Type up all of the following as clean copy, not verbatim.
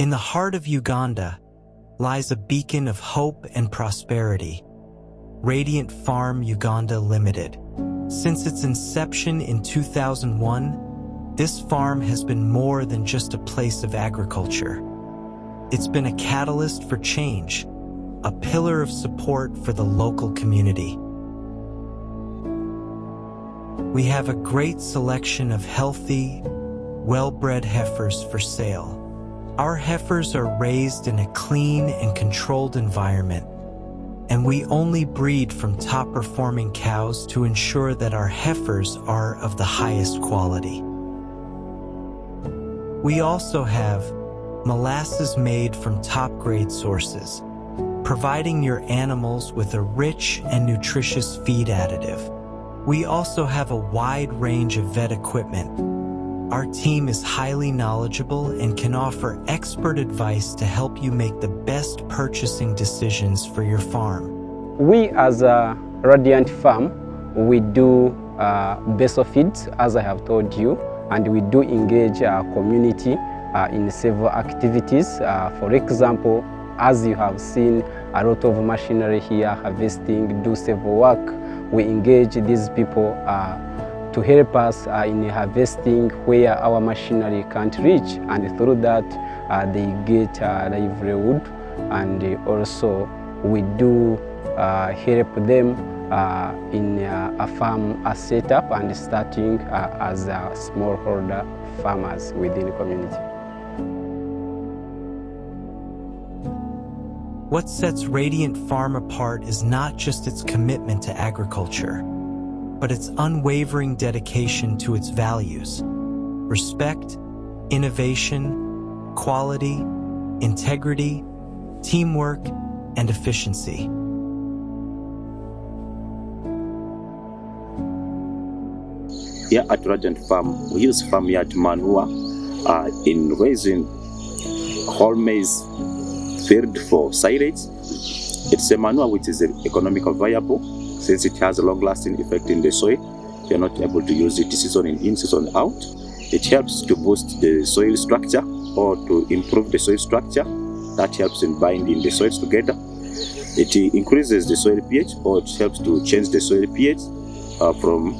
In the heart of Uganda lies a beacon of hope and prosperity, Radiant Farm Uganda Limited. Since its inception in 2001, this farm has been more than just a place of agriculture. It's been a catalyst for change, a pillar of support for the local community. We have a great selection of healthy, well-bred heifers for sale. Our heifers are raised in a clean and controlled environment, and we only breed from top-performing cows to ensure that our heifers are of the highest quality. We also have molasses made from top-grade sources, providing your animals with a rich and nutritious feed additive. We also have a wide range of vet equipment. Our team is highly knowledgeable and can offer expert advice to help you make the best purchasing decisions for your farm. We as a Radiant Farm, we do basil feeds, as I have told you, and we do engage our community in several activities. For example, as you have seen, a lot of machinery here harvesting, do several work. We engage these people to help us in harvesting where our machinery can't reach, and through that they get livelihood, and also we do help them in a farm setup and starting as a smallholder farmers within the community. What sets Radiant Farm apart is not just its commitment to agriculture, but its unwavering dedication to its values: respect, innovation, quality, integrity, teamwork, and efficiency. Here at Radiant Farm, we use farmyard manure in raising whole maize field for silage. It's a manure which is economically viable, since it has a long-lasting effect in the soil. You're not able to use it season in, season out. It helps to boost the soil structure or to improve the soil structure. That helps in binding the soils together. It increases the soil pH, or it helps to change the soil pH from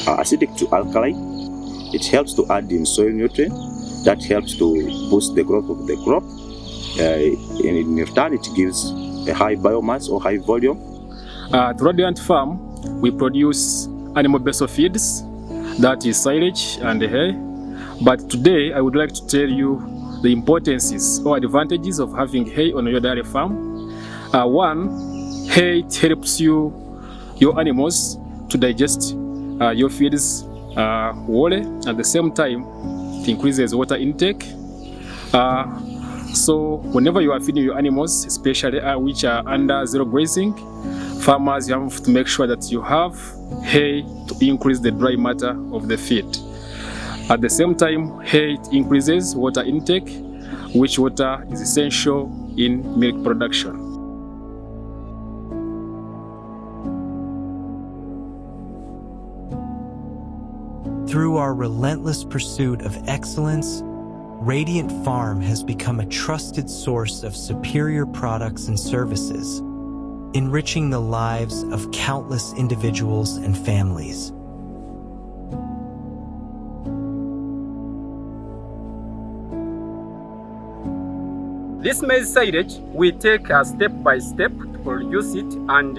acidic to alkaline. It helps to add in soil nutrients. That helps to boost the growth of the crop. In return, it gives a high biomass or high volume. At Radiant Farm, we produce animal basil feeds, that is silage and hay. But today, I would like to tell you the importances or advantages of having hay on your dairy farm. One, hay helps your animals to digest your feeds well. At the same time, it increases water intake. So whenever you are feeding your animals, especially which are under zero grazing, farmers, you have to make sure that you have hay to increase the dry matter of the feed. At the same time, hay increases water intake, which water is essential in milk production. Through our relentless pursuit of excellence, Radiant Farm has become a trusted source of superior products and services, enriching the lives of countless individuals and families. This maize silage, we take step by step to produce it, and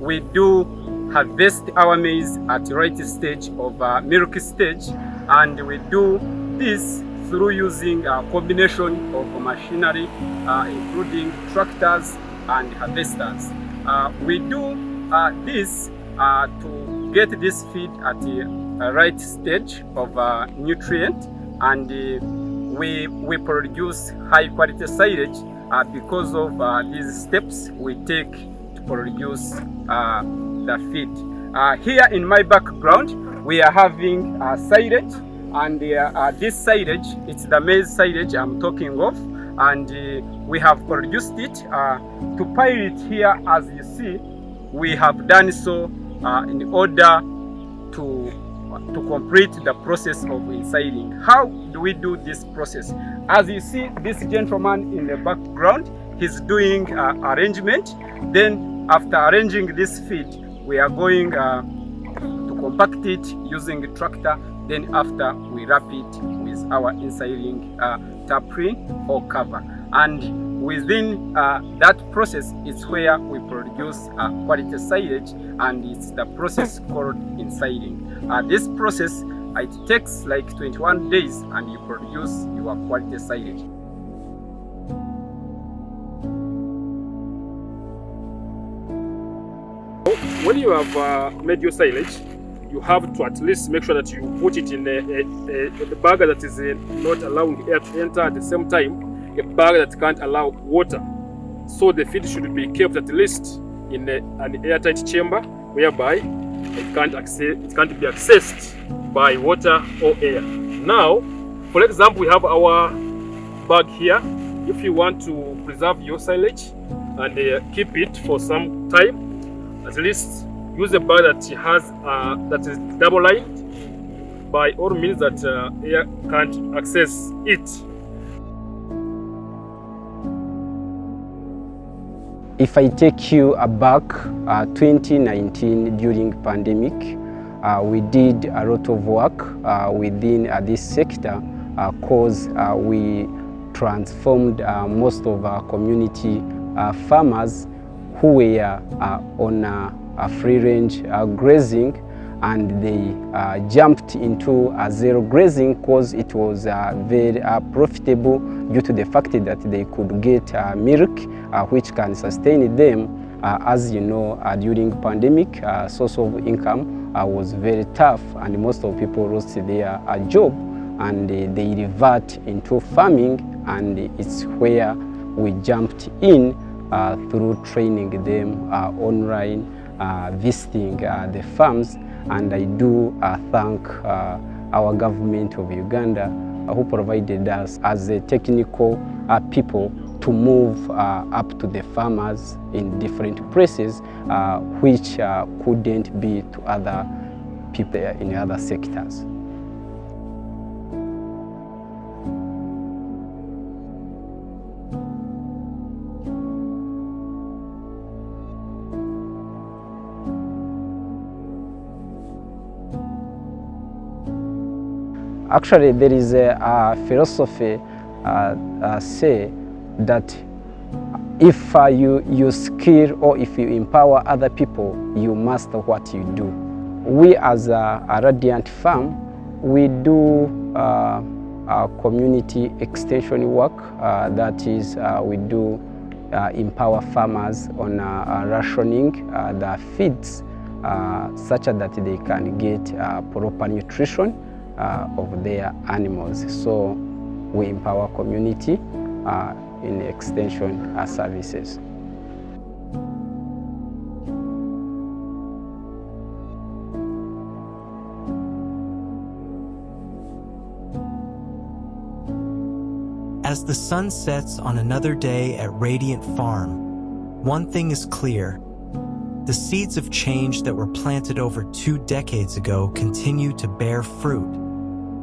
we do harvest our maize at the right stage of milk stage, and we do this through using a combination of machinery, including tractors and harvesters. We do this to get this feed at the right stage of nutrient, and we produce high quality silage because of these steps we take to produce the feed. Here in my background, we are having silage, and this silage, it's the maize silage I'm talking of, and we have produced it. To pile it here, as you see, we have done so in order to to complete the process of insiding. How do we do this process? As you see, this gentleman in the background, he's doing arrangement. Then after arranging this feed, we are going to compact it using a tractor. Then after, we wrap it with our insiding tarpaulin or cover. And within that process is where we produce quality silage, and it's the process called insiding. This process, it takes like 21 days and you produce your quality silage. When you have made your silage, you have to at least make sure that you put it in a bag that is not allowing air to enter, at the same time a bag that can't allow water. So the feed should be kept at least in an airtight chamber whereby it can't be accessed by water or air. Now, for example, we have our bag here. If you want to preserve your silage and keep it for some time, at least use a bag that is double lined, by all means that air can't access it. If I take you back 2019 during pandemic, we did a lot of work within this sector because we transformed most of our community farmers who were on a free range grazing, and they jumped into zero grazing because it was very profitable due to the fact that they could get milk which can sustain them. As you know, during pandemic, source of income was very tough, and most of people lost their job, and they revert into farming, and it's where we jumped in through training them online, visiting the farms. And I do thank our government of Uganda who provided us as a technical people to move up to the farmers in different places which couldn't be to other people in other sectors. Actually, there is a philosophy say that if you skill or if you empower other people, you master what you do. We as a Radiant Farm, we do community extension work. That is, we do empower farmers on rationing the feeds such that they can get proper nutrition of their animals. So we empower community in extension services. As the sun sets on another day at Radiant Farm, one thing is clear. The seeds of change that were planted over 2 decades ago continue to bear fruit,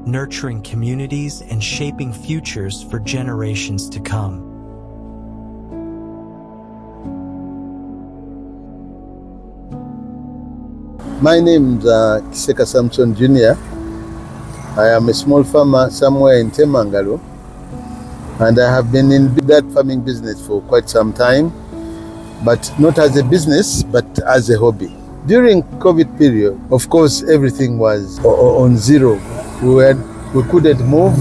nurturing communities and shaping futures for generations to come. My name is Kiseka Samson Jr. I am a small farmer somewhere in Temangalo, and I have been in that farming business for quite some time, but not as a business, but as a hobby. During COVID period, of course, everything was on zero. We couldn't move,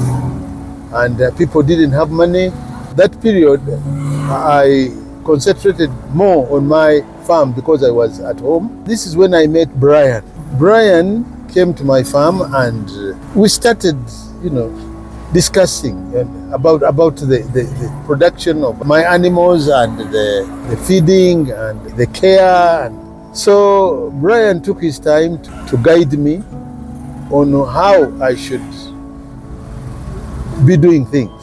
and people didn't have money. That period, I concentrated more on my farm because I was at home. This is when I met Brian. Brian came to my farm, and we started, discussing about the production of my animals and the feeding and the care. So Brian took his time to guide me on how I should be doing things.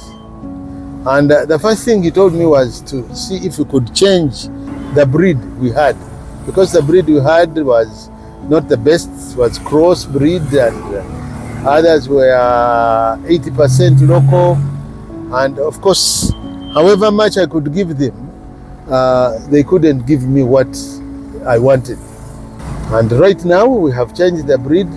And the first thing he told me was to see if we could change the breed we had, because the breed we had was not the best, was crossbreed, and others were 80% local. And of course, however much I could give them, they couldn't give me what I wanted. And right now we have changed the breed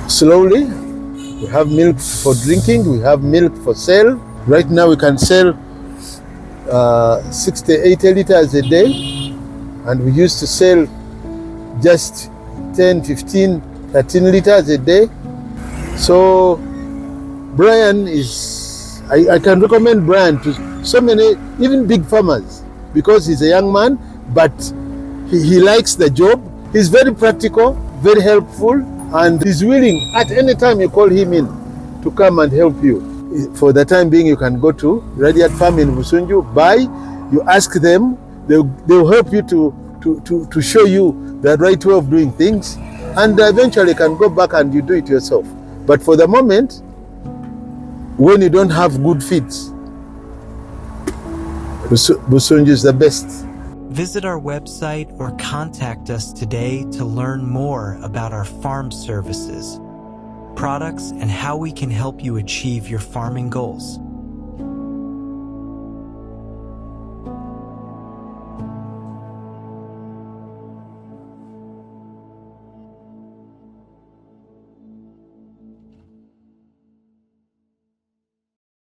slowly. We have milk for drinking, we have milk for sale. Right now we can sell 60, 80 liters a day, and we used to sell just 10, 15, 13 liters a day. So Brian is, I can recommend Brian to so many, even big farmers, because he's a young man, but he likes the job. He's very practical, very helpful, and he's willing at any time you call him in to come and help you. For the time being, you can go to Radiant Farm in Busunju, buy, you ask them, they'll help you to show you the right way of doing things, and eventually you can go back and you do it yourself. But for the moment, when you don't have good feeds, Busunju is the best. Visit our website or contact us today to learn more about our farm services, products, and how we can help you achieve your farming goals.